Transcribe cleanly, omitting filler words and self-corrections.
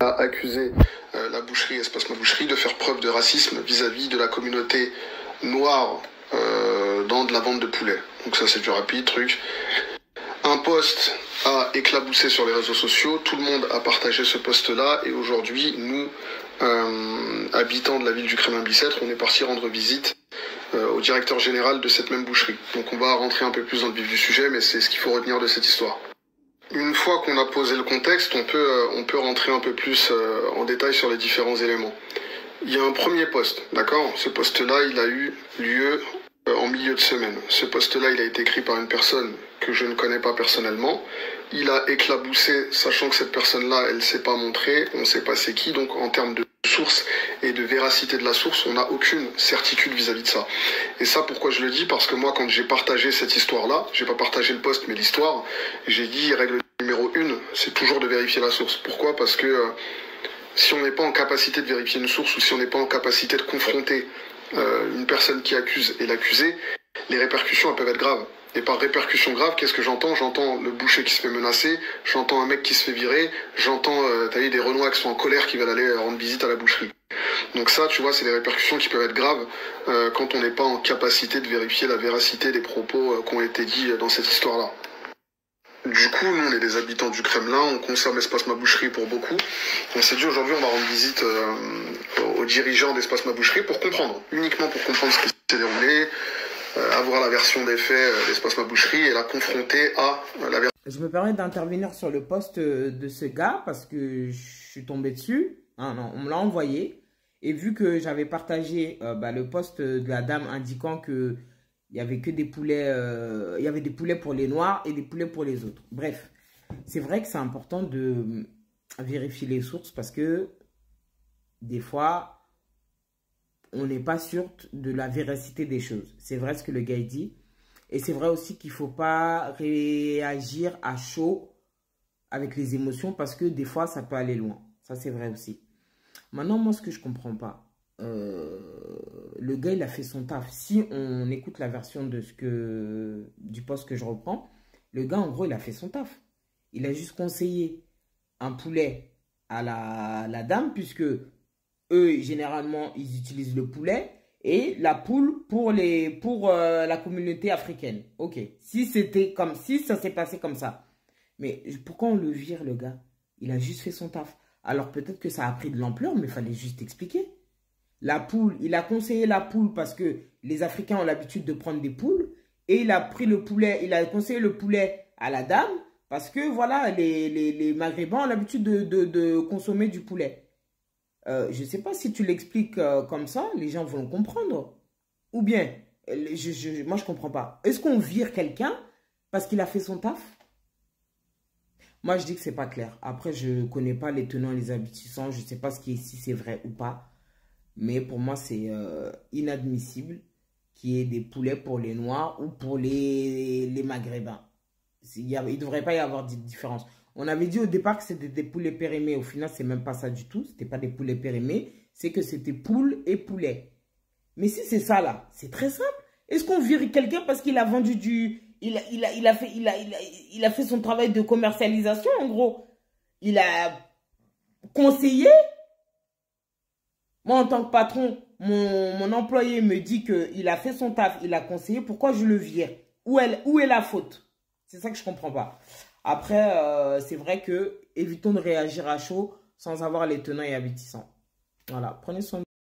a accusé la boucherie, Espace Ma Boucherie, de faire preuve de racisme vis-à-vis de la communauté noire dans de la vente de poulet. Donc ça c'est du rapide, truc. Un post a éclaboussé sur les réseaux sociaux, tout le monde a partagé ce post-là, et aujourd'hui, nous, habitants de la ville du Crémin-Bicêtre, on est parti rendre visite au directeur général de cette même boucherie. Donc on va rentrer un peu plus dans le vif du sujet, mais c'est ce qu'il faut retenir de cette histoire. Une fois qu'on a posé le contexte, on peut rentrer un peu plus en détail sur les différents éléments. Il y a un premier post, d'accord? Ce post-là, il a eu lieu en milieu de semaine. Ce post-là, il a été écrit par une personne que je ne connais pas personnellement. Il a éclaboussé, sachant que cette personne-là, elle ne s'est pas montrée, on ne sait pas c'est qui, donc en termes de source et de véracité de la source, on n'a aucune certitude vis-à-vis de ça. Et ça, pourquoi je le dis? Parce que moi, quand j'ai partagé cette histoire-là, j'ai pas partagé le post, mais l'histoire, j'ai dit, règle numéro 1, c'est toujours de vérifier la source. Pourquoi? Parce que si on n'est pas en capacité de vérifier une source, ou si on n'est pas en capacité de confronter une personne qui accuse et l'accusé, les répercussions elles peuvent être graves. Et par répercussions graves, qu'est-ce que j'entends? J'entends le boucher qui se fait menacer, j'entends un mec qui se fait virer, j'entends des Renois qui sont en colère qui veulent aller rendre visite à la boucherie. Donc ça, tu vois, c'est des répercussions qui peuvent être graves quand on n'est pas en capacité de vérifier la véracité des propos qui ont été dits dans cette histoire-là. Du coup, nous, on est des habitants du Kremlin, on consomme Espace Ma Boucherie pour beaucoup. On s'est dit aujourd'hui, on va rendre visite aux dirigeants d'Espace Ma Boucherie pour comprendre, uniquement pour comprendre ce qui s'est déroulé, avoir la version des faits d'Espace Ma Boucherie et la confronter à la version... Je me permets d'intervenir sur le post de ce gars parce que je suis tombé dessus. Ah non, on me l'a envoyé. Et vu que j'avais partagé le post de la dame indiquant que il y avait que des poulets, il y avait des poulets pour les noirs et des poulets pour les autres. Bref, c'est vrai que c'est important de vérifier les sources parce que des fois, on n'est pas sûr de la véracité des choses. C'est vrai ce que le gars dit. Et c'est vrai aussi qu'il ne faut pas réagir à chaud avec les émotions parce que des fois, ça peut aller loin. Ça, c'est vrai aussi. Maintenant, moi, ce que je ne comprends pas, le gars, il a fait son taf. Si on écoute la version du post que je reprends, le gars, en gros, il a fait son taf. Il a juste conseillé un poulet à la dame, puisque eux, généralement, ils utilisent le poulet et la poule pour la communauté africaine. Ok, si c'était comme si ça s'est passé comme ça. Mais pourquoi on le vire, le gars? Il a juste fait son taf. Alors peut-être que ça a pris de l'ampleur, mais il fallait juste expliquer. La poule, il a conseillé la poule parce que les Africains ont l'habitude de prendre des poules. Et il a pris le poulet, il a conseillé le poulet à la dame parce que voilà, les Maghrébins ont l'habitude de consommer du poulet. Je ne sais pas si tu l'expliques comme ça, les gens vont comprendre. Ou bien, moi je ne comprends pas. Est-ce qu'on vire quelqu'un parce qu'il a fait son taf? Moi, je dis que c'est pas clair. Après, je ne connais pas les tenants et les aboutissants. Je ne sais pas si c'est vrai ou pas. Mais pour moi, c'est inadmissible qu'il y ait des poulets pour les Noirs ou pour les Maghrébins. Il ne devrait pas y avoir de différence. On avait dit au départ que c'était des poulets périmés. Au final, c'est même pas ça du tout. Ce n'était pas des poulets périmés. C'est que c'était poule et poulet. Mais si c'est ça là, c'est très simple. Est-ce qu'on vire quelqu'un parce qu'il a vendu du... Il a fait son travail de commercialisation, en gros. Il a conseillé. Moi, en tant que patron, mon employé me dit qu'il a fait son taf, il a conseillé. Pourquoi je le vire? Où est la faute? C'est ça que je ne comprends pas. Après, c'est vrai que évitons de réagir à chaud sans avoir les tenants et aboutissants. Voilà, prenez soin de vous.